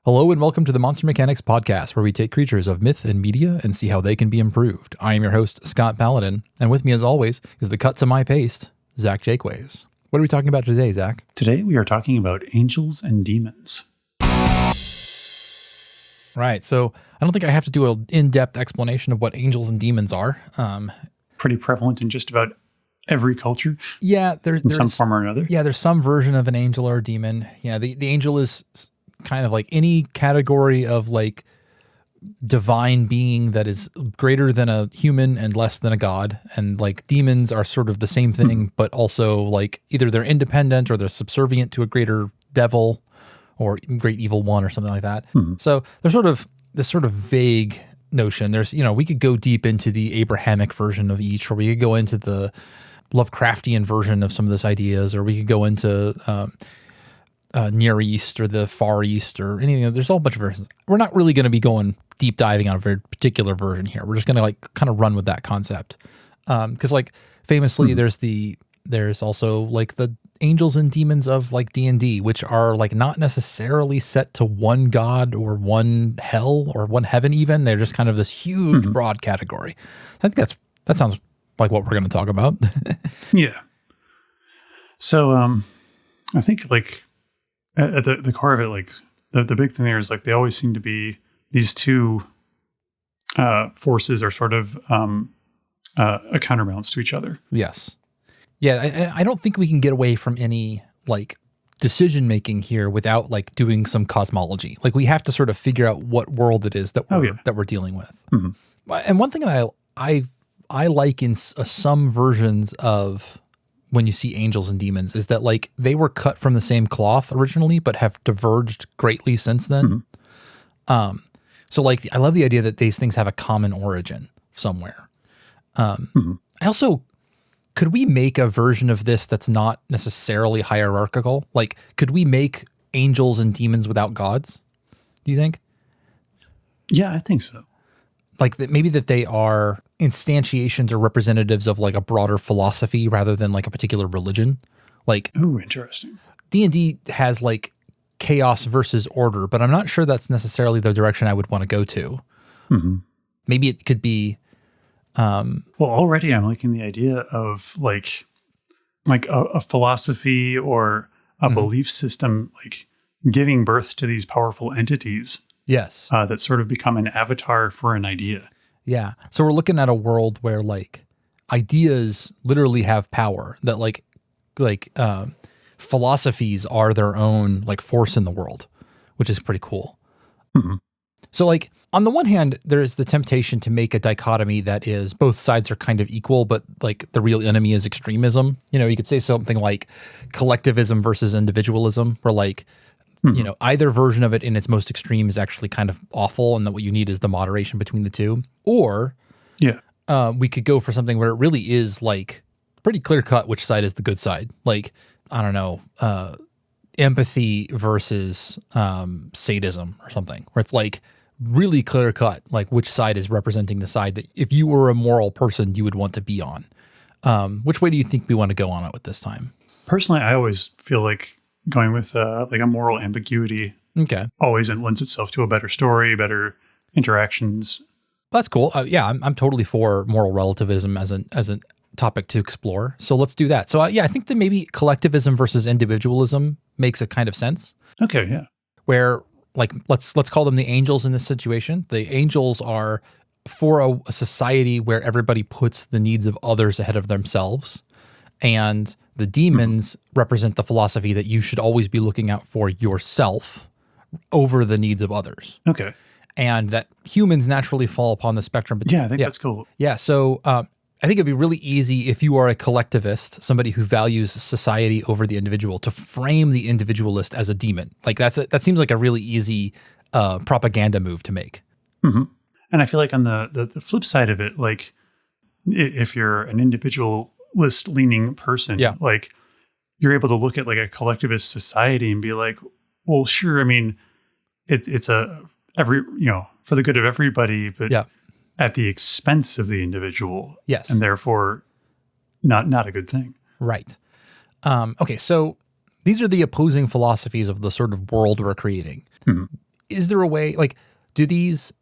Hello and welcome to the Monster Mechanics podcast, where we take creatures of myth and media and see how they can be improved. I am your host, Scott Paladin, and with me as always is the cut to my paste, Zach Jaquays. What are we talking about today, Zach? Today we are talking about angels and demons. Right, so I don't think I have to do an in-depth explanation of what angels and demons are. Pretty prevalent in just about every culture. Yeah, there's some form or another. Yeah, there's some version of an angel or a demon. Yeah, the angel is kind of like any category of like divine being that is greater than a human and less than a god. And like demons are sort of the same thing, but also like either they're independent or they're subservient to a greater devil or great evil one or something like that. So there's sort of this sort of vague notion. There's, we could go deep into the Abrahamic version of each, or we could go into the Lovecraftian version of some of these ideas, or we could go into Near East or the Far East or anything. There's a whole bunch of versions. We're not really going to be going deep diving on a very particular version here. We're just going to like kind of run with that concept. Because like famously there's also like the angels and demons of like D&D, which are like not necessarily set to one god or one hell or one heaven even. They're just kind of this huge broad category. So I think that sounds like what we're going to talk about. Yeah. So I think like at the core of it, like the big thing there is like they always seem to be these two forces are sort of a counterbalance to each other. Yes. Yeah, I don't think we can get away from any like decision making here without like doing some cosmology. Like we have to sort of figure out what world it is that we're dealing with. And one thing that I like in some versions of when you see angels and demons is that like they were cut from the same cloth originally, but have diverged greatly since then. So like I love the idea that these things have a common origin somewhere. I also, could we make a version of this that's not necessarily hierarchical? Like, could we make angels and demons without gods? Do you think? Yeah, I think so. Like that maybe that they are instantiations or representatives of like a broader philosophy rather than like a particular religion. Like, ooh, interesting. D&D has like chaos versus order, but I'm not sure that's necessarily the direction I would want to go to. Maybe it could be. Well, already I'm liking the idea of like a philosophy or a belief system, like giving birth to these powerful entities. Yes. That sort of become an avatar for an idea. Yeah. So we're looking at a world where like ideas literally have power, that like philosophies are their own like force in the world, which is pretty cool. So like on the one hand, there is the temptation to make a dichotomy that is both sides are kind of equal, but like the real enemy is extremism. You could say something like collectivism versus individualism, where like, either version of it in its most extreme is actually kind of awful, and that what you need is the moderation between the two. Or we could go for something where it really is like pretty clear cut which side is the good side. Like, I don't know, empathy versus sadism or something, where it's like really clear cut, like which side is representing the side that if you were a moral person, you would want to be on. Which way do you think we want to go on it with this time? Personally, I always feel like going with like a moral ambiguity always lends itself to a better story, better interactions. That's cool. I'm totally for moral relativism as a topic to explore. So let's do that. So I think that maybe collectivism versus individualism makes a kind of sense. Okay, yeah. Where like let's call them the angels in this situation. The angels are for a society where everybody puts the needs of others ahead of themselves, and the demons represent the philosophy that you should always be looking out for yourself over the needs of others. Okay. And that humans naturally fall upon the spectrum. Yeah, I think that's cool. Yeah, so I think it'd be really easy if you are a collectivist, somebody who values society over the individual, to frame the individualist as a demon. Like that seems like a really easy propaganda move to make. And I feel like on the flip side of it, like if you're an individualist leaning person, like you're able to look at like a collectivist society and be like, well, sure. I mean, it's for the good of everybody, but at the expense of the individual. Yes. And therefore not a good thing. Right. Okay. So these are the opposing philosophies of the sort of world we're creating. is there a way, like, do these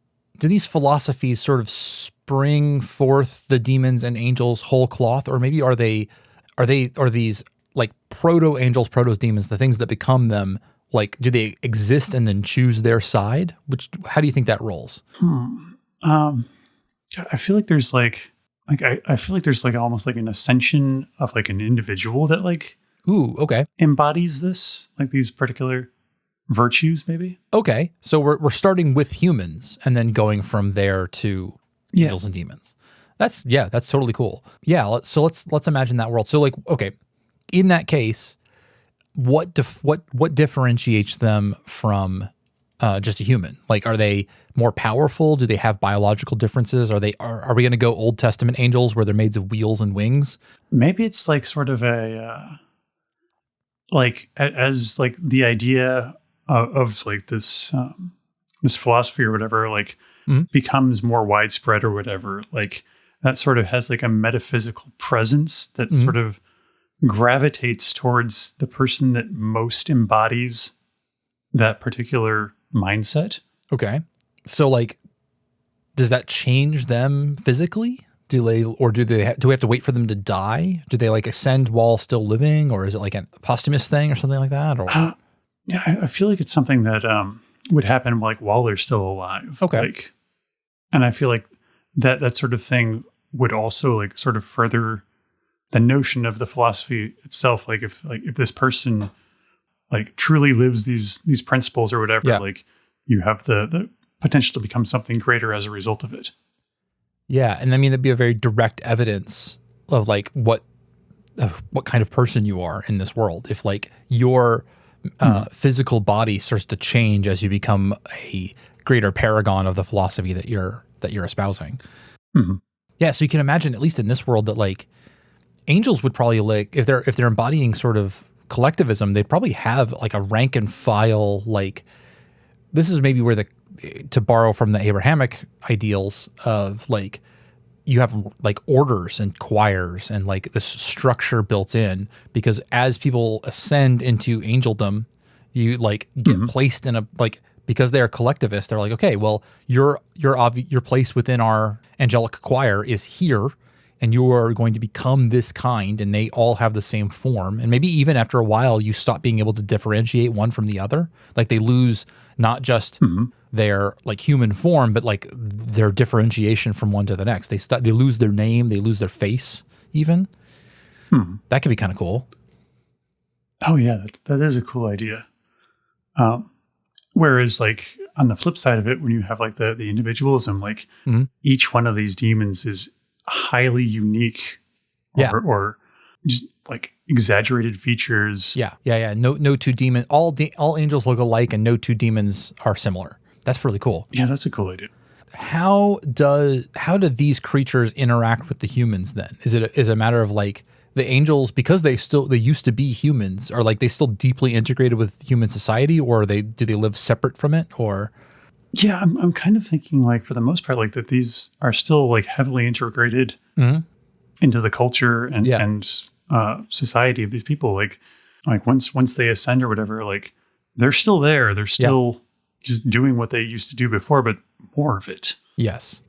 philosophies sort of spring forth the demons and angels whole cloth, or maybe are these like proto angels, proto demons, the things that become them, like, do they exist and then choose their side? How do you think that rolls? I feel like there's I feel like there's like almost like an ascension of like an individual that like, ooh, okay, embodies this, like these particular virtues, maybe. Okay, so we're starting with humans and then going from there to angels and demons. That's totally cool. Yeah, let's imagine that world. So like, okay, in that case, what differentiates them from just a human? Like, are they more powerful? Do they have biological differences? Are we going to go Old Testament angels where they're made of wheels and wings? Maybe it's like sort of a like as like the idea of like this this philosophy or whatever like becomes more widespread or whatever, like that sort of has like a metaphysical presence that sort of gravitates towards the person that most embodies that particular mindset. Okay. So like, does that change them physically? Do we have to wait for them to die? Do they like ascend while still living, or is it like a posthumous thing or something like that? Or yeah, I feel like it's something that would happen like while they're still alive. Okay. Like, and I feel like that sort of thing would also like sort of further the notion of the philosophy itself. Like if this person like truly lives these principles or whatever, like you have the potential to become something greater as a result of it. Yeah, and I mean that'd be a very direct evidence of like what kind of person you are in this world. If like your physical body starts to change as you become a greater paragon of the philosophy that you're espousing. Mm-hmm. Yeah, so you can imagine, at least in this world, that like angels would probably like if they're embodying sort of collectivism, they'd probably have like a rank and file. Like this is maybe where to borrow from the Abrahamic ideals of like you have like orders and choirs and like this structure built in, because as people ascend into angeldom, you like get placed in a like, because they are collectivists, they're like, okay, well, your place within our angelic choir is here, and you are going to become this kind, and they all have the same form. And maybe even after a while, you stop being able to differentiate one from the other. Like they lose not just their like human form, but like their differentiation from one to the next. They lose their name, they lose their face even. That could be kind of cool. Oh yeah, that is a cool idea. Whereas like on the flip side of it, when you have like the individualism, like each one of these demons is highly unique or just like exaggerated features. Yeah. No two demons, all angels look alike and no two demons are similar. That's really cool. Yeah, that's a cool idea. How do these creatures interact with the humans then? Is it a matter of like the angels, because they used to be humans, are like they still deeply integrated with human society, or do they live separate from it? Or yeah, I'm kind of thinking like for the most part like that these are still like heavily integrated into the culture and society of these people. Like once they ascend or whatever, like they're still there. They're still just doing what they used to do before, but more of it. Yes.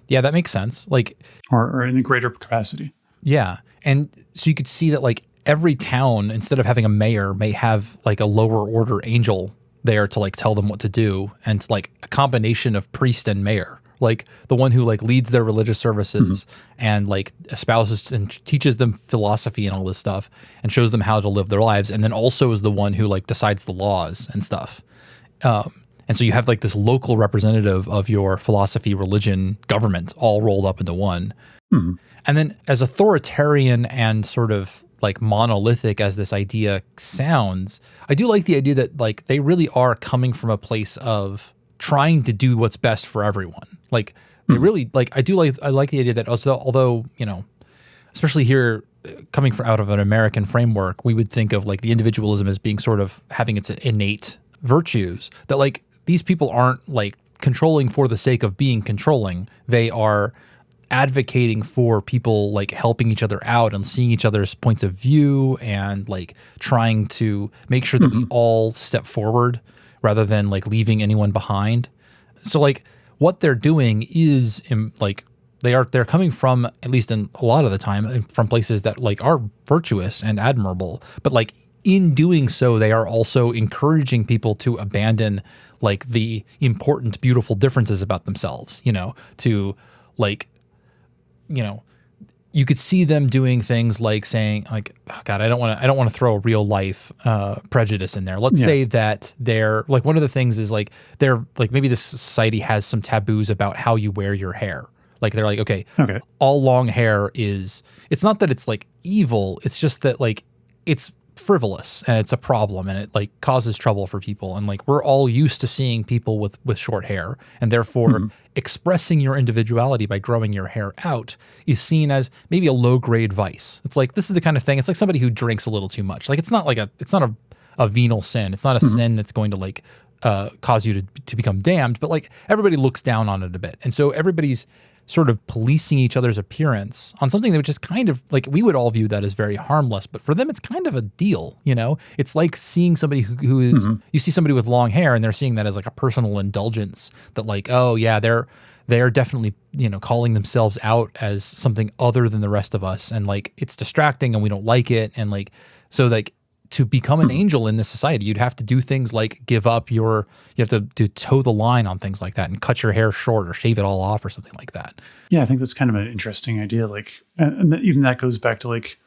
Yeah, that makes sense. Like, or in a greater capacity. Yeah. And so you could see that like every town, instead of having a mayor, may have like a lower order angel there to like tell them what to do, and like a combination of priest and mayor, like the one who like leads their religious services and like espouses and teaches them philosophy and all this stuff and shows them how to live their lives, and then also is the one who like decides the laws and stuff. And so you have like this local representative of your philosophy, religion, government all rolled up into one. And then as authoritarian and sort of like monolithic as this idea sounds, I do like the idea that like they really are coming from a place of trying to do what's best for everyone. Like they really like, I like the idea that also, although, you know, especially here coming from out of an American framework, we would think of like the individualism as being sort of having its innate virtues, that like these people aren't like controlling for the sake of being controlling. They are advocating for people like helping each other out and seeing each other's points of view and like trying to make sure that we all step forward rather than like leaving anyone behind. So like what they're doing is like they're coming from, at least in a lot of the time, from places that like are virtuous and admirable, but like in doing so, they are also encouraging people to abandon like the important, beautiful differences about themselves, to like, you could see them doing things like saying like, oh God, I don't want to throw a real life prejudice in there. Let's say that they're like, one of the things is like, they're like, maybe this society has some taboos about how you wear your hair. Like they're like, okay, all long hair it's not that it's like evil. It's just that like it's frivolous and it's a problem and it like causes trouble for people. And like, we're all used to seeing people with short hair, and therefore expressing your individuality by growing your hair out is seen as maybe a low grade vice. It's like, this is the kind of thing, it's like somebody who drinks a little too much. Like it's not a venal sin. It's not a sin that's going to like cause you to become damned, but like everybody looks down on it a bit. And so everybody's sort of policing each other's appearance on something that was just kind of like, we would all view that as very harmless, but for them, it's kind of a deal, It's like seeing somebody who is, you see somebody with long hair and they're seeing that as like a personal indulgence that like, oh yeah, they're definitely, calling themselves out as something other than the rest of us. And like, it's distracting and we don't like it. And like, so like, to become an angel in this society, you'd have to do things like you have to toe the line on things like that and cut your hair short or shave it all off or something like that. Yeah, I think that's kind of an interesting idea. Like, and even that goes back to like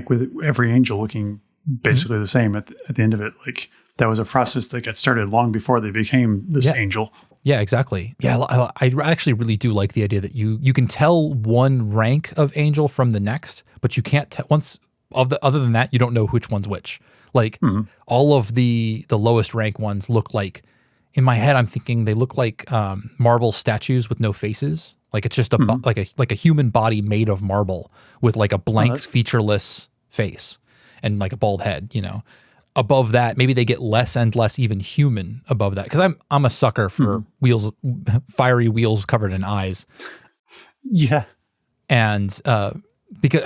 with every angel looking basically the same at the end of it. Like that was a process that got started long before they became this angel. Yeah, exactly. Yeah, I actually really do like the idea that you can tell one rank of angel from the next, but you can't tell other than that, you don't know which one's which. Like all of the lowest rank ones look like, in my head, I'm thinking they look like marble statues with no faces. Like it's just like a human body made of marble with like a blank, featureless face and like a bald head. Above that, maybe they get less and less even human above that, because I'm a sucker for fiery wheels covered in eyes. Yeah, and because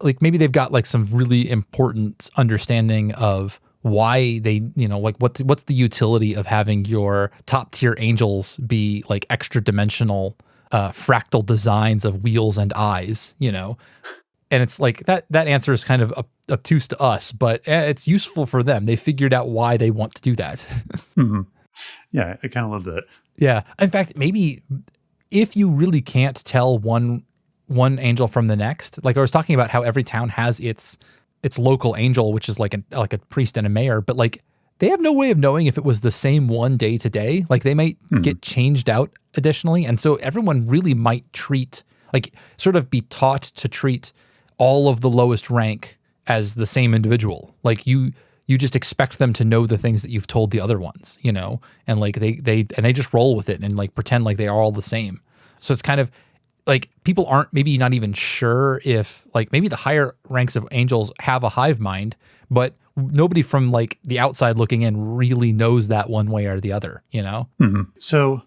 like maybe they've got like some really important understanding of why they, like what's the utility of having your top tier angels be like extra dimensional fractal designs of wheels and eyes, and it's like that answer is kind of obtuse to us, but it's useful for them. They figured out why they want to do that. Yeah, I kind of love that. Yeah, in fact, maybe if you really can't tell one angel from the next, like I was talking about how every town has its local angel, which is like a priest and a mayor, but like they have no way of knowing if it was the same one day to day. Like they might get changed out additionally. And so everyone really might sort of be taught to treat all of the lowest rank as the same individual. Like you just expect them to know the things that you've told the other ones, and like they just roll with it and like pretend like they are all the same. So it's kind of like people aren't maybe not even sure if like maybe the higher ranks of angels have a hive mind, but nobody from like the outside looking in really knows that one way or the other, So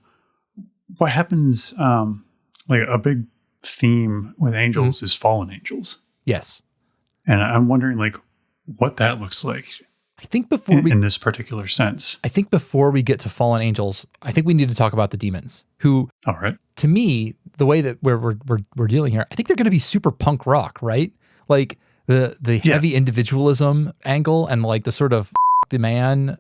what happens, like a big theme with angels is fallen angels. Yes. And I'm wondering like what that looks like. I think in this particular sense. I think before we get to fallen angels, I think we need to talk about the demons who, all right, to me, the way that we're dealing here, I think they're going to be super punk rock, right? Like the heavy individualism angle and like the sort of the man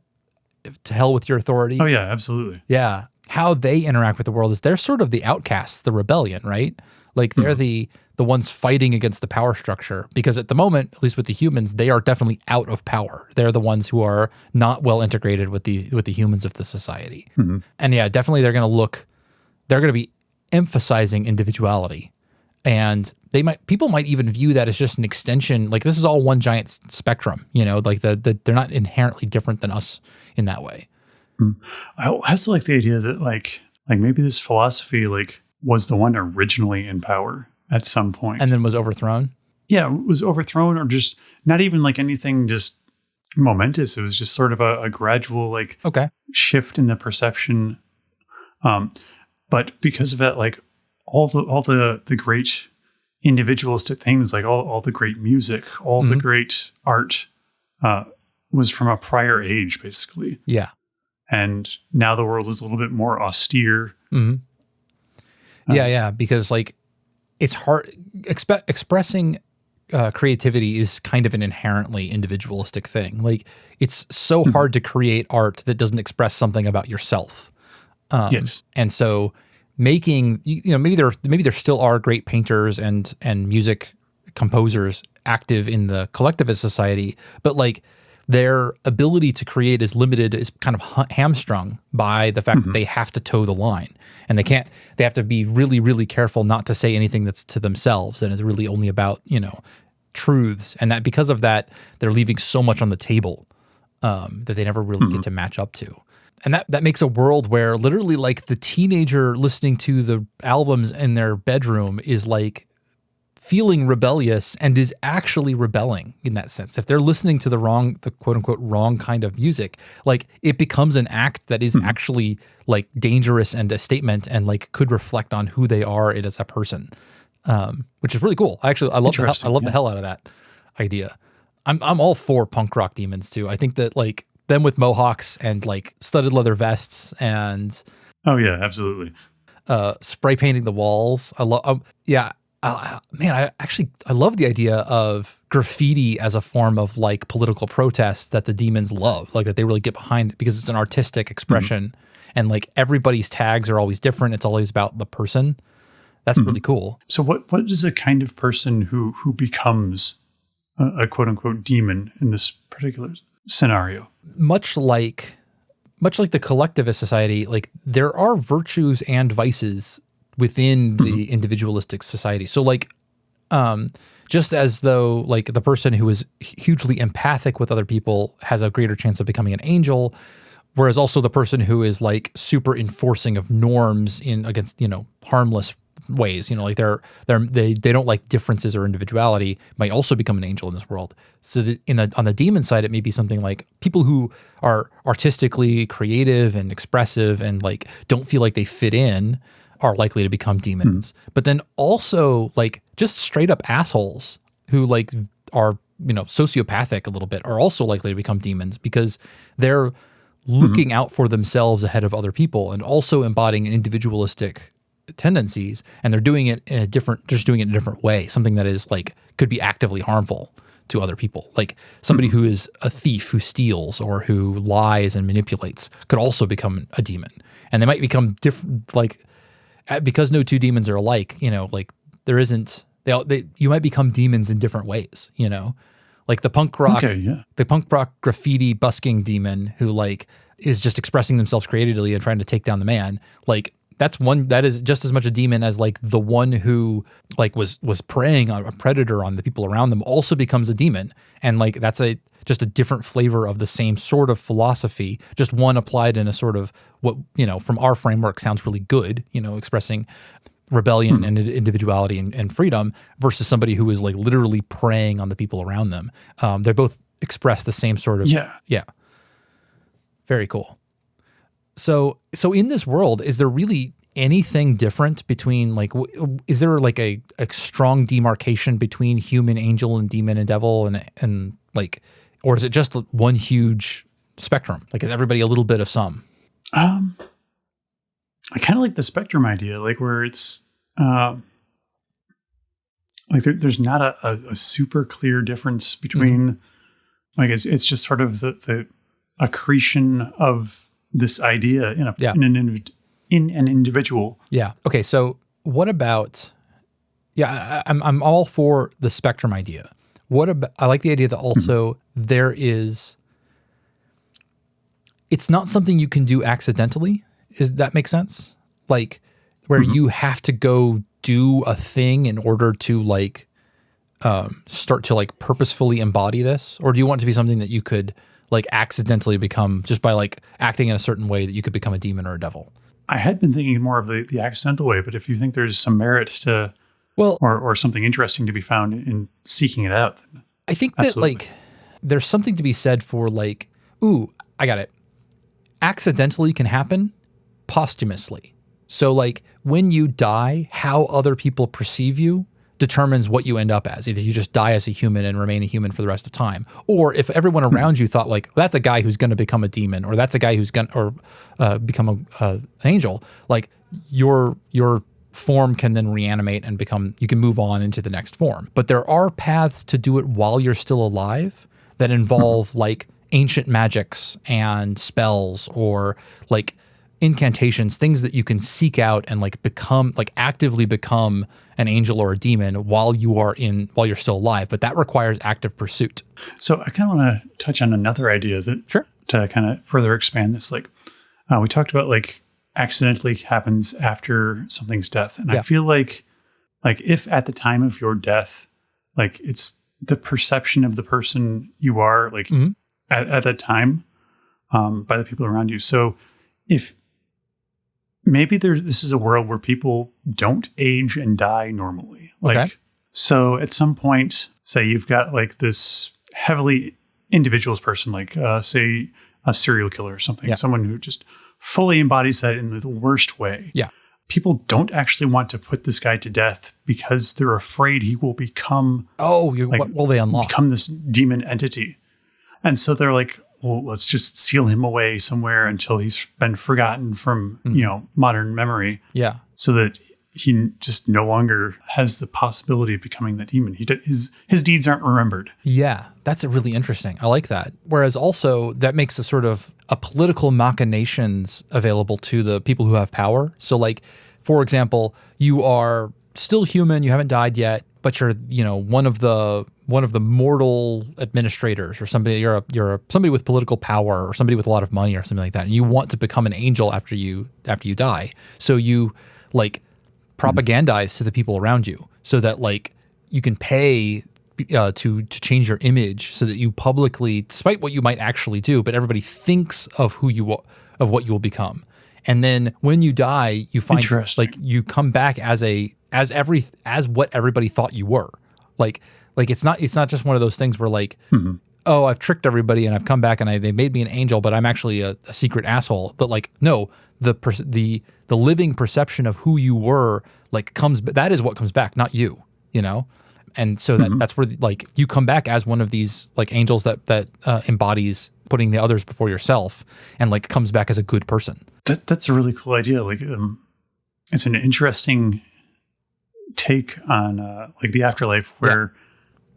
to hell with your authority. Oh yeah, absolutely. Yeah. How they interact with the world is they're sort of the outcasts, the rebellion, right? Like they're the ones fighting against the power structure, because at the moment, at least with the humans, they are definitely out of power. They're the ones who are not well integrated with the humans of the society. And yeah, definitely they're going to be emphasizing individuality, and people might even view that as just an extension. Like this is all one giant spectrum, like they're not inherently different than us in that way. I also like the idea that like maybe this philosophy like was the one originally in power at some point and then was overthrown. Yeah, it was overthrown, or just not even like anything just momentous. It was just sort of a gradual like shift in the perception. But because of that, like all the great individualistic things, like all the great music, all the great art was from a prior age, basically. Yeah. And now the world is a little bit more austere. Yeah, because like it's hard expressing creativity is kind of an inherently individualistic thing. Like it's so hard to create art that doesn't express something about yourself. Yes. And so making, maybe there still are great painters and music composers active in the collectivist society, but like their ability to create is limited, is kind of hamstrung by the fact that they have to toe the line, and they have to be really, really careful not to say anything that's to themselves and is really only about, truths. And that because of that, they're leaving so much on the table that they never really get to match up to. And that makes a world where literally like the teenager listening to the albums in their bedroom is like feeling rebellious and is actually rebelling in that sense. If they're listening to the quote unquote wrong kind of music, like it becomes an act that is actually like dangerous and a statement and like could reflect on who they are as a person, which is really cool. I love the hell out of that idea. I'm all for punk rock demons too. I think that like them with mohawks and like studded leather vests and oh yeah, absolutely. Spray painting the walls. I love I love the idea of graffiti as a form of like political protest that the demons love, like that they really get behind because it's an artistic expression and like everybody's tags are always different. It's always about the person. That's really cool. So what is a kind of person who becomes a quote unquote demon in this particular scenario? Much like the collectivist society, like there are virtues and vices within the individualistic society. So like, just as though like the person who is hugely empathic with other people has a greater chance of becoming an angel, whereas also the person who is like super enforcing of norms against, harmless ways, like they don't like differences or individuality, might also become an angel in this world. So that on the demon side, it may be something like people who are artistically creative and expressive and like don't feel like they fit in are likely to become demons. But then also like just straight up assholes who like are, sociopathic a little bit are also likely to become demons because they're looking out for themselves ahead of other people and also embodying individualistic tendencies. And they're doing it in a different way. Something that is like, could be actively harmful to other people. Like somebody who is a thief who steals or who lies and manipulates could also become a demon. And they might become different, like, because no two demons are alike, like there isn't, you might become demons in different ways, like the punk rock graffiti busking demon who like is just expressing themselves creatively and trying to take down the man. Like that is just as much a demon as like the one who like was preying on a predator on the people around them also becomes a demon. And like, that's just a different flavor of the same sort of philosophy, just one applied in a sort of what, from our framework sounds really good, expressing rebellion and individuality and freedom versus somebody who is like literally preying on the people around them. They both express the same sort of, yeah. Very cool. So in this world, is there really anything different between like, is there like a strong demarcation between human, angel, and demon and devil and like, or is it just one huge spectrum? Like, is everybody a little bit of some? I kind of like the spectrum idea, like where it's like there's not a super clear difference between like it's just sort of the accretion of this idea in an individual. Yeah. Okay. So what about? Yeah, I'm all for the spectrum idea. What about? I like the idea that also it's not something you can do accidentally. Is that make sense? Like where you have to go do a thing in order to like start to like purposefully embody this, or do you want it to be something that you could like accidentally become just by like acting in a certain way that you could become a demon or a devil? I had been thinking more of the accidental way, but if you think there's some merit to, or something interesting to be found in seeking it out, then I think absolutely. That like there's something to be said for like, ooh, I got it. Accidentally can happen posthumously. So like when you die, how other people perceive you, determines what you end up as. Either you just die as a human and remain a human for the rest of time, or if everyone around you thought like, that's a guy who's going to become a demon, or that's a guy who's going to become an angel, like your form can then reanimate and you can move on into the next form. But there are paths to do it while you're still alive that involve like ancient magics and spells, or like incantations, things that you can seek out and like actively become an angel or a demon while you're still alive. But that requires active pursuit. So I kind of want to touch on another idea that Sure. to kind of further expand this. Like we talked about like accidentally happens after something's death. And I feel like if at the time of your death, like it's the perception of the person you are like at that time by the people around you. So if maybe this is a world where people don't age and die normally. Like, so at some point, say you've got like this heavily individualist person, like say a serial killer or something, someone who just fully embodies that in the worst way. Yeah. People don't actually want to put this guy to death because they're afraid he will become, what will they unlock? Become this demon entity. And so they're like, well, let's just seal him away somewhere until he's been forgotten from, modern memory. Yeah. So that he just no longer has the possibility of becoming that demon. His deeds aren't remembered. Yeah, that's really interesting. I like that. Whereas also that makes a political machinations available to the people who have power. So like, for example, you are still human, you haven't died yet, but you're, one of the mortal administrators, or somebody, you're somebody with political power, or somebody with a lot of money or something like that. And you want to become an angel after you die. So you like propagandize to the people around you so that like you can pay to change your image so that you publicly, despite what you might actually do, but everybody thinks of what you will become. And then when you die, you find like you come back as what everybody thought you were. Like it's not just one of those things where like, oh, I've tricked everybody and I've come back and they made me an angel, but I'm actually a secret asshole. But like, no, the living perception of who you were like that is what comes back, not you, And so that's where like you come back as one of these like angels that embodies putting the others before yourself, and like comes back as a good person. That's a really cool idea. Like it's an interesting take on like the afterlife where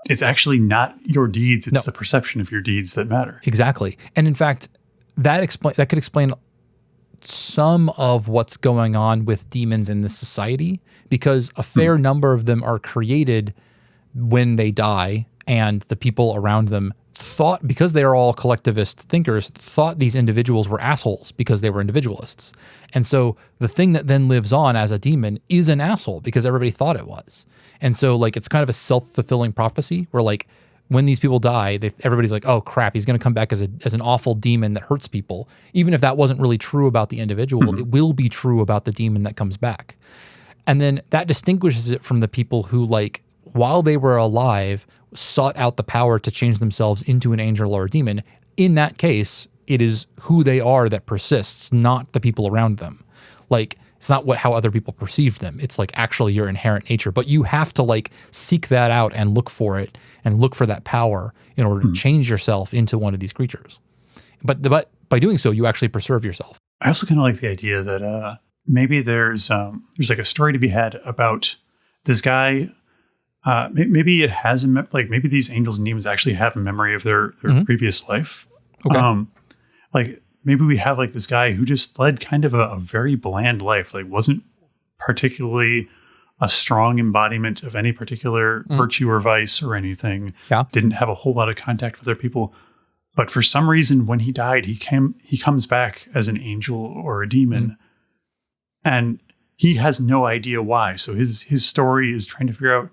it's actually not your deeds, it's the perception of your deeds that matter. Exactly. And in fact, that could explain some of what's going on with demons in this society, because a fair number of them are created when they die, and the people around them thought, because they are all collectivist thinkers, thought these individuals were assholes because they were individualists. And so the thing that then lives on as a demon is an asshole because everybody thought it was. And so like it's kind of a self-fulfilling prophecy where like when these people die, everybody's like, oh crap, he's going to come back as an awful demon that hurts people. Even if that wasn't really true about the individual, it will be true about the demon that comes back. And then that distinguishes it from the people who like, while they were alive, sought out the power to change themselves into an angel or a demon. In that case, it is who they are that persists, not the people around them. Like, it's not how other people perceive them. It's like actually your inherent nature, but you have to like seek that out and look for it and look for that power in order to change yourself into one of these creatures. But by doing so, you actually preserve yourself. I also kind of like the idea that maybe there's like a story to be had about this guy. Maybe it has maybe these angels and demons actually have a memory of their previous life. Okay. Like maybe we have like this guy who just led kind of a very bland life, like wasn't particularly a strong embodiment of any particular virtue or vice or anything. Yeah. Didn't have a whole lot of contact with other people. But for some reason, when he died, he comes back as an angel or a demon. And he has no idea why. So his story is trying to figure out,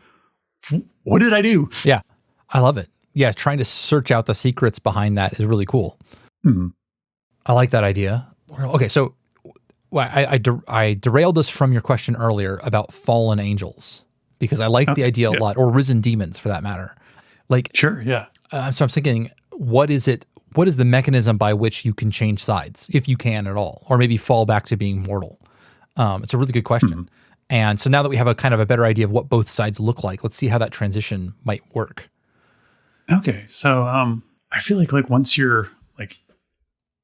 what did I do? Yeah, I love it. Yeah, trying to search out the secrets behind that is really cool. I like that idea. Okay, so I derailed us from your question earlier about fallen angels, because I like the idea a lot, or risen demons for that matter. Like, sure, yeah. So I'm thinking, what is the mechanism by which you can change sides, if you can at all, or maybe fall back to being mortal? It's a really good question. And so now that we have a kind of a better idea of what both sides look like, let's see how that transition might work. Okay. So I feel like once you're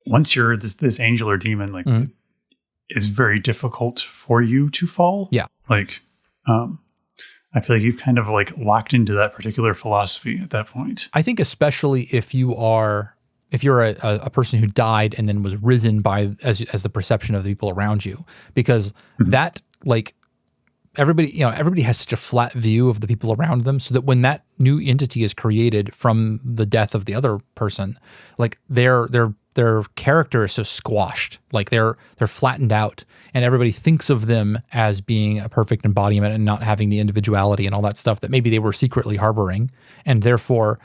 this angel or demon, like it's very difficult for you to fall. Yeah. Like I feel like you've kind of like locked into that particular philosophy at that point. I think especially if you're a person who died and then was risen by as the perception of the people around you, because that like everybody has such a flat view of the people around them, so that when that new entity is created from the death of the other person, like their character is so squashed, like they're flattened out, and everybody thinks of them as being a perfect embodiment and not having the individuality and all that stuff that maybe they were secretly harboring, and therefore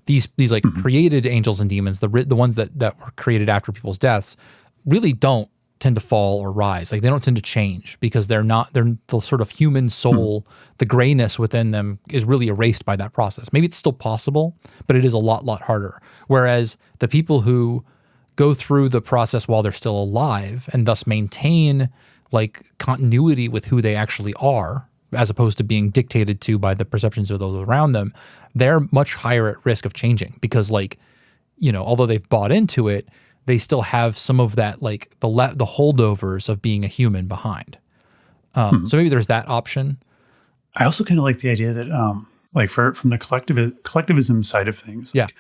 these like created angels and demons, the ones that were created after people's deaths, really don't tend to fall or rise. Like they don't tend to change because they're the sort of human soul, the grayness within them is really erased by that process. Maybe it's still possible, but it is a lot harder. Whereas the people who go through the process while they're still alive and thus maintain like continuity with who they actually are, as opposed to being dictated to by the perceptions of those around them, they're much higher at risk of changing because like, although they've bought into it, they still have some of that, like the holdovers of being a human behind. So maybe there's that option. I also kind of like the idea that, like from the collectivism side of things, yeah, like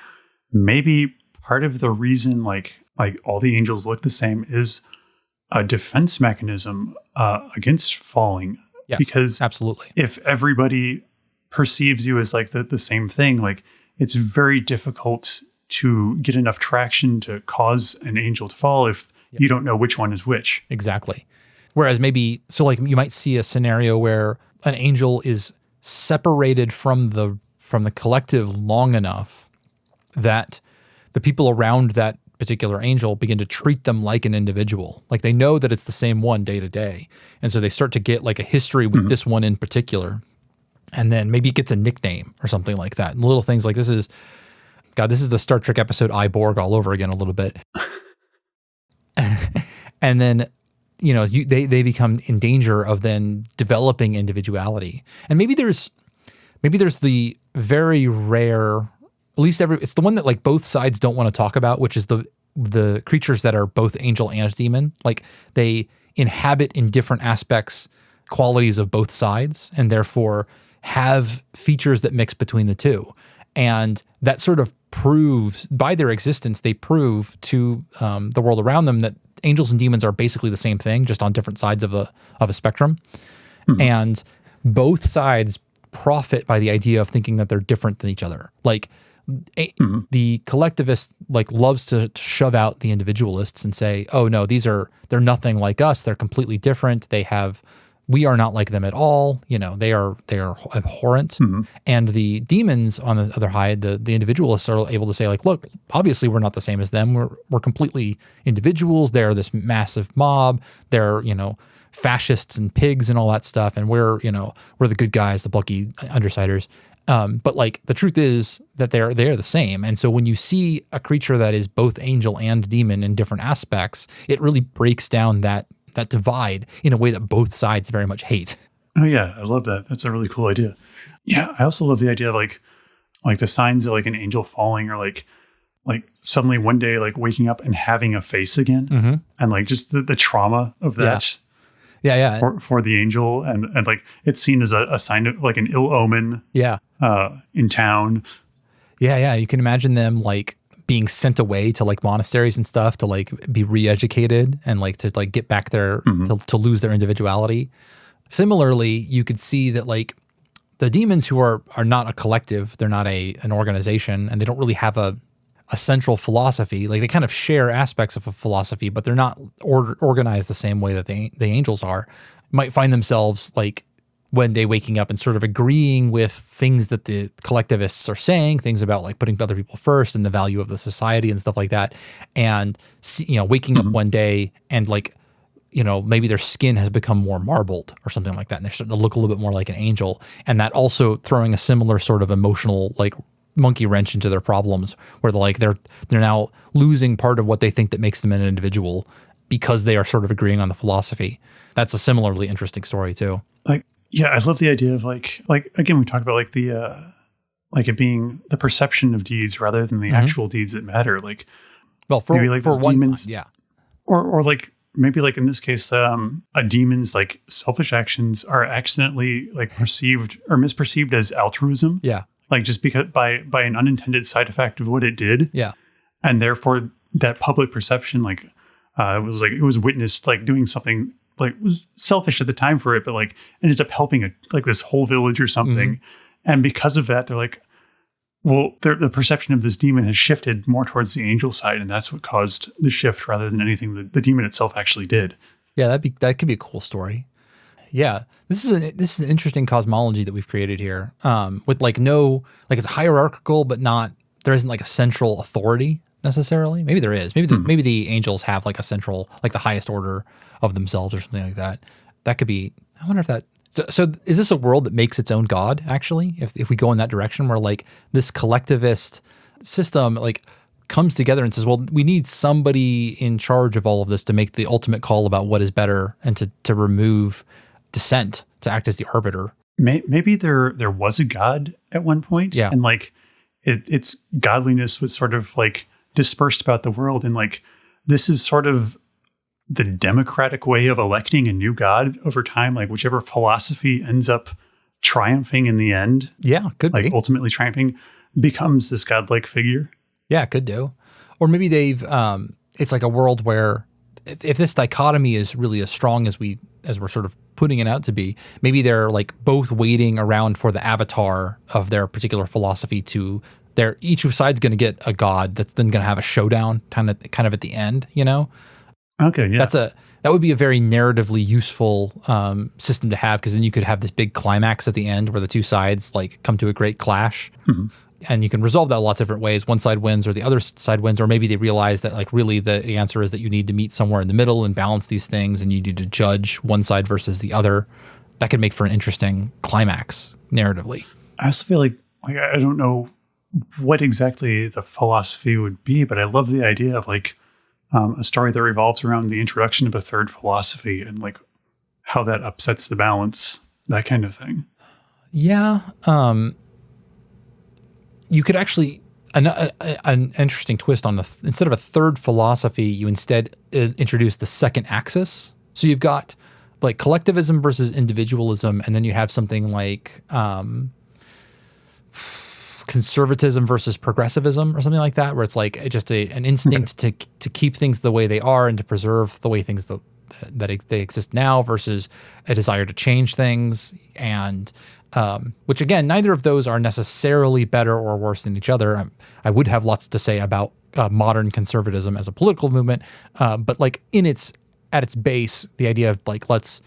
maybe part of the reason, like all the angels look the same is a defense mechanism against falling. Yes, because absolutely. If everybody perceives you as like the same thing, like it's very difficult to get enough traction to cause an angel to fall if you don't know which one is which. Exactly. Whereas maybe, so like you might see a scenario where an angel is separated from the collective long enough that the people around that particular angel begin to treat them like an individual. Like they know that it's the same one day to day. And so they start to get like a history with this one in particular. And then maybe it gets a nickname or something like that. And little things like this is the Star Trek episode I, Borg all over again a little bit. And then, they become in danger of then developing individuality. And maybe there's the very rare, at least it's the one that like both sides don't want to talk about, which is the creatures that are both angel and demon. Like they inhabit in different aspects, qualities of both sides, and therefore have features that mix between the two. And that sort of proves, by their existence, they prove to the world around them that angels and demons are basically the same thing, just on different sides of a spectrum. And both sides profit by the idea of thinking that they're different than each other. Like the collectivist like loves to shove out the individualists and say, oh no, they're nothing like us. They're completely different. We are not like them at all. They are abhorrent. And the demons on the other side, the individualists are able to say like, look, obviously we're not the same as them. We're completely individuals. They're this massive mob. They're, fascists and pigs and all that stuff. And we're the good guys, the bulky undersiders. But like the truth is that they're the same. And so when you see a creature that is both angel and demon in different aspects, it really breaks down that divide in a way that both sides very much hate. Oh yeah, I love that. That's a really cool idea. Yeah, I also love the idea of like the signs of like an angel falling, or like suddenly one day like waking up and having a face again, and like just the trauma of that. Yeah. For the angel, and like it's seen as a sign of like an ill omen. Yeah. In town. Yeah. You can imagine them like being sent away to like monasteries and stuff to like be re-educated and like to like get back there to lose their individuality. Similarly, you could see that like the demons who are not a collective, they're not an organization, and they don't really have a central philosophy. Like they kind of share aspects of a philosophy, but they're not organized the same way that the angels are. Might find themselves like one day waking up and sort of agreeing with things that the collectivists are saying, things about like putting other people first and the value of the society and stuff like that. And, waking up one day and like, maybe their skin has become more marbled or something like that. And they're starting to look a little bit more like an angel. And that also throwing a similar sort of emotional, like monkey wrench into their problems, where they're now losing part of what they think that makes them an individual because they are sort of agreeing on the philosophy. That's a similarly interesting story too. Like, yeah, I love the idea of like again, we talked about like the like it being the perception of deeds rather than the actual deeds that matter. Like, well, for maybe like for one, demons, yeah, or like maybe like in this case, a demon's like selfish actions are accidentally like perceived or misperceived as altruism. yeah, Like just because by an unintended side effect of what it did. yeah, And therefore that public perception, like it was witnessed like doing something like was selfish at the time for it, but like ended up helping like this whole village or something. And because of that, they're like, well, the perception of this demon has shifted more towards the angel side, and that's what caused the shift rather than anything that the demon itself actually did. Yeah, that could be a cool story. Yeah, this is an interesting cosmology that we've created here. With like it's hierarchical, but there isn't like a central authority necessarily. Maybe there is. Maybe the angels have like a central, like the highest order of themselves or something like that. That could be. I wonder if that. So is this a world that makes its own god? Actually, if we go in that direction, where like this collectivist system like comes together and says, well, we need somebody in charge of all of this to make the ultimate call about what is better and to remove dissent, to act as the arbiter. Maybe there was a god at one point, yeah, and like its godliness was sort of like dispersed about the world, and like this is sort of the democratic way of electing a new god over time, like whichever philosophy ends up triumphing in the end. Yeah, could like be. Ultimately triumphing becomes this godlike figure. Yeah, could do. Or maybe they've it's like a world where if this dichotomy is really as strong as we're sort of putting it out to be, maybe they're like both waiting around for the avatar of their particular philosophy to each side's going to get a god that's then going to have a showdown kind of at the end, you know? Okay, yeah. That would be a very narratively useful system to have, because then you could have this big climax at the end where the two sides like come to a great clash. And you can resolve that lots of different ways. One side wins or the other side wins, or maybe they realize that like really the answer is that you need to meet somewhere in the middle and balance these things, and you need to judge one side versus the other. That could make for an interesting climax narratively. I also feel like I don't know what exactly the philosophy would be, but I love the idea of like a story that revolves around the introduction of a third philosophy and like how that upsets the balance, that kind of thing. Yeah. You could actually, an interesting twist on instead of a third philosophy, you instead introduce the second axis. So you've got like collectivism versus individualism, and then you have something like conservatism versus progressivism or something like that, where it's like just an instinct to keep things the way they are and to preserve the way things that they exist now versus a desire to change things. And which again, neither of those are necessarily better or worse than each other. I would have lots to say about modern conservatism as a political movement, but like at its base, the idea of like let's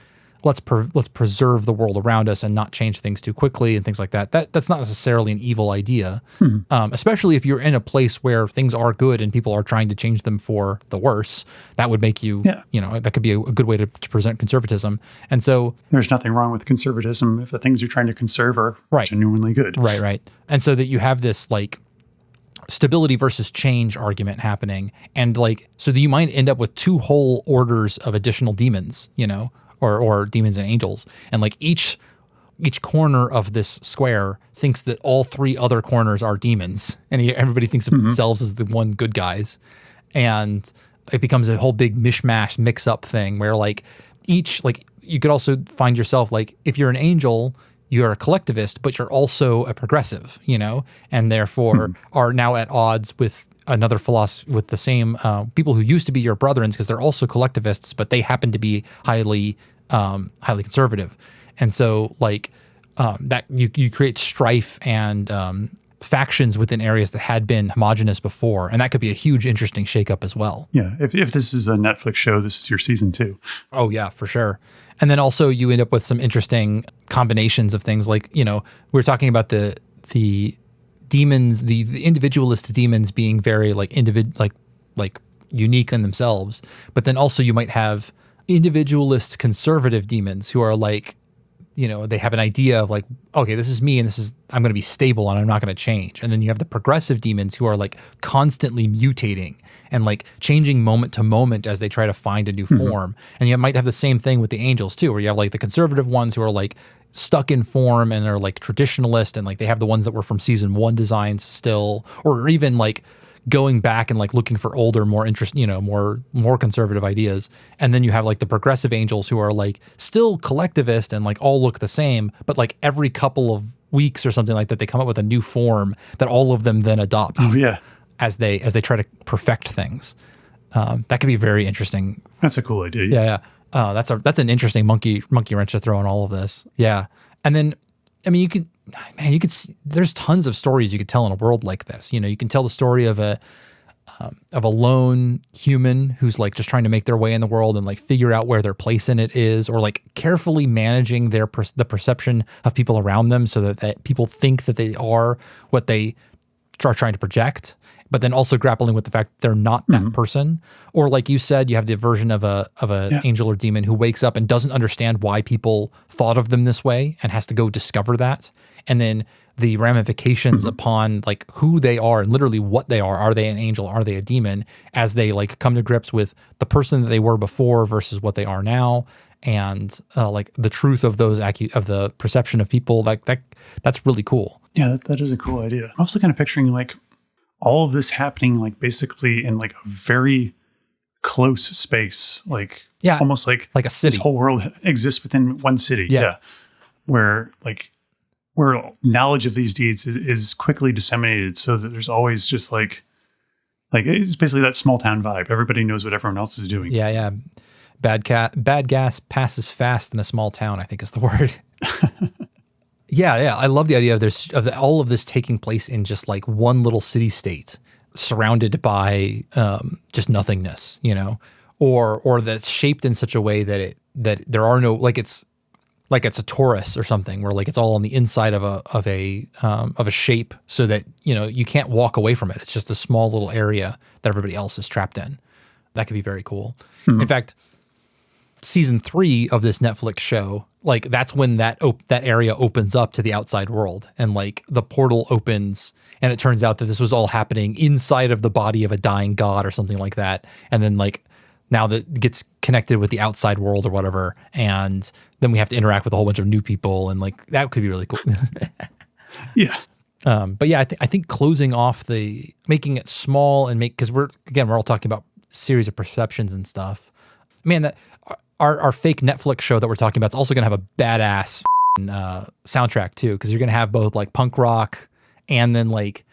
preserve the world around us and not change things too quickly and things like that. That's not necessarily an evil idea, especially if you're in a place where things are good and people are trying to change them for the worse. That would make you, that could be a good way to present conservatism. And so there's nothing wrong with conservatism if the things you're trying to conserve are genuinely good. Right. And so that you have this like stability versus change argument happening, and like so that you might end up with two whole orders of additional demons, or demons and angels, and like each corner of this square thinks that all three other corners are demons, and everybody thinks of themselves as the one good guys, and it becomes a whole big mishmash mix-up thing where like each, like you could also find yourself like if you're an angel, you're a collectivist, but you're also a progressive, and therefore are now at odds with another philosophy, with the same people who used to be your brethren, because they're also collectivists, but they happen to be highly conservative. And so like that you create strife and factions within areas that had been homogenous before, and that could be a huge interesting shakeup as well. Yeah, if this is a Netflix show, this is your season 2. Oh yeah, for sure. And then also you end up with some interesting combinations of things, like we're talking about the demons, the individualist demons being very like like unique in themselves, but then also you might have individualist conservative demons who are like they have an idea of like, okay, this is me and I'm going to be stable and I'm not going to change. And then you have the progressive demons who are like constantly mutating and like changing moment to moment as they try to find a new form. And you might have the same thing with the angels too, where you have like the conservative ones who are like stuck in form and are like traditionalist, and like they have the ones that were from season 1 designs still, or even like going back and like looking for older, more more conservative ideas. And then you have like the progressive angels who are like still collectivist and like all look the same, but like every couple of weeks or something like that, they come up with a new form that all of them then adopt. Oh yeah. As they try to perfect things. That could be very interesting. That's a cool idea. Yeah. That's an interesting monkey wrench to throw in all of this. Yeah. And then, I mean, there's tons of stories you could tell in a world like this. You can tell the story of a lone human who's like just trying to make their way in the world and like figure out where their place in it is, or like carefully managing the perception of people around them so that people think that they are what they are trying to project, but then also grappling with the fact that they're not that person. Or like you said, you have the version of a angel or demon who wakes up and doesn't understand why people thought of them this way and has to go discover that. And then the ramifications upon like who they are and literally what they are. Are they an angel? Are they a demon? As they like come to grips with the person that they were before versus what they are now. And like the truth of those of the perception of people, that's really cool. Yeah, that is a cool idea. I'm also kind of picturing like all of this happening like basically in like a very close space, like almost like a city. This whole world exists within one city. Yeah. Where knowledge of these deeds is quickly disseminated, so that there's always just like it's basically that small town vibe. Everybody knows what everyone else is doing. Yeah. Bad gas passes fast in a small town, I think is the word. Yeah. I love the idea of all of this taking place in just like one little city state, surrounded by just nothingness, or that's shaped in such a way that there are no like it's a torus or something, where like it's all on the inside of a shape, so that you can't walk away from it. It's just a small little area that everybody else is trapped in. That could be very cool. In fact, season 3 of this Netflix show, like that's when that area opens up to the outside world, and like the portal opens, and it turns out that this was all happening inside of the body of a dying god or something like that. And then like now that gets connected with the outside world or whatever, and then we have to interact with a whole bunch of new people, and like that could be really cool. Yeah. But yeah, I think closing off making it small and because we're all talking about series of perceptions and stuff. Man, that our fake Netflix show that we're talking about is also going to have a badass soundtrack too, because you're going to have both like punk rock and then like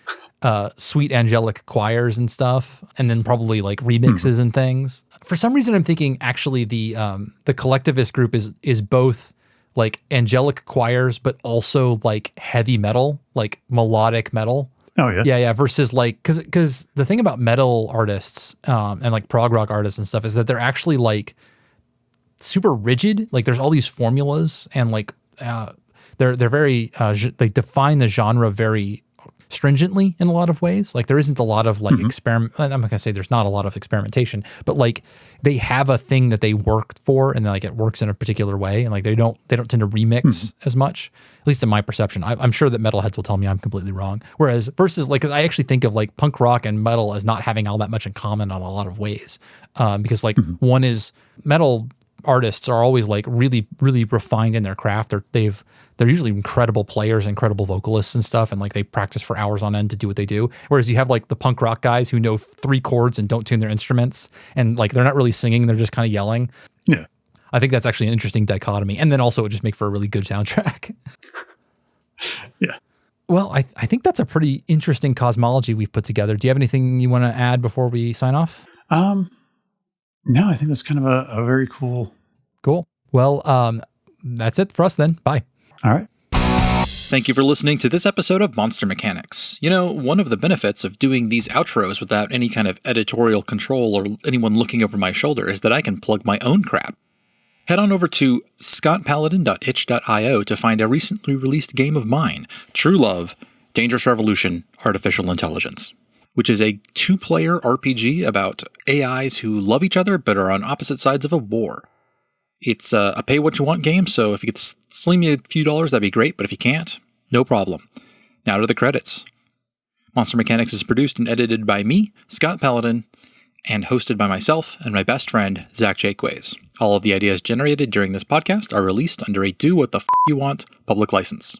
sweet angelic choirs and stuff, and then probably like remixes and things. For some reason, I'm thinking actually the collectivist group is both like angelic choirs, but also like heavy metal, like melodic metal. Oh yeah. Yeah. Versus like, cause the thing about metal artists and like prog rock artists and stuff is that they're actually like super rigid. Like there's all these formulas, and like they're very they define the genre very stringently in a lot of ways. Like there isn't a lot of like experiment. I'm not gonna say there's not a lot of experimentation, but like they have a thing that they work for, and like it works in a particular way, and like they don't tend to remix as much, at least in my perception. I'm sure that metalheads will tell me I'm completely wrong. Whereas versus like, because I actually think of like punk rock and metal as not having all that much in common on a lot of ways, because like one is metal artists are always like really, really refined in their craft. They're usually incredible players, incredible vocalists and stuff. And like they practice for hours on end to do what they do. Whereas you have like the punk rock guys who know 3 chords and don't tune their instruments. And like, they're not really singing. They're just kind of yelling. Yeah. I think that's actually an interesting dichotomy. And then also it would just make for a really good soundtrack. Yeah. Well, I think that's a pretty interesting cosmology we've put together. Do you have anything you want to add before we sign off? No, I think that's kind of a very cool. Cool. Well, that's it for us then. Bye. All right. Thank you for listening to this episode of Monster Mechanics. One of the benefits of doing these outros without any kind of editorial control or anyone looking over my shoulder is that I can plug my own crap. Head on over to scottpaladin.itch.io to find a recently released game of mine, True Love, Dangerous Revolution, Artificial Intelligence, which is a 2-player RPG about AIs who love each other but are on opposite sides of a war. It's a pay what you want game, so if you could sling me a few dollars, that'd be great, but if you can't, no problem. Now to the credits. Monster Mechanics is produced and edited by me, Scott Paladin, and hosted by myself and my best friend, Zach Jaquays. All of the ideas generated during this podcast are released under a do what the f*** you want public license.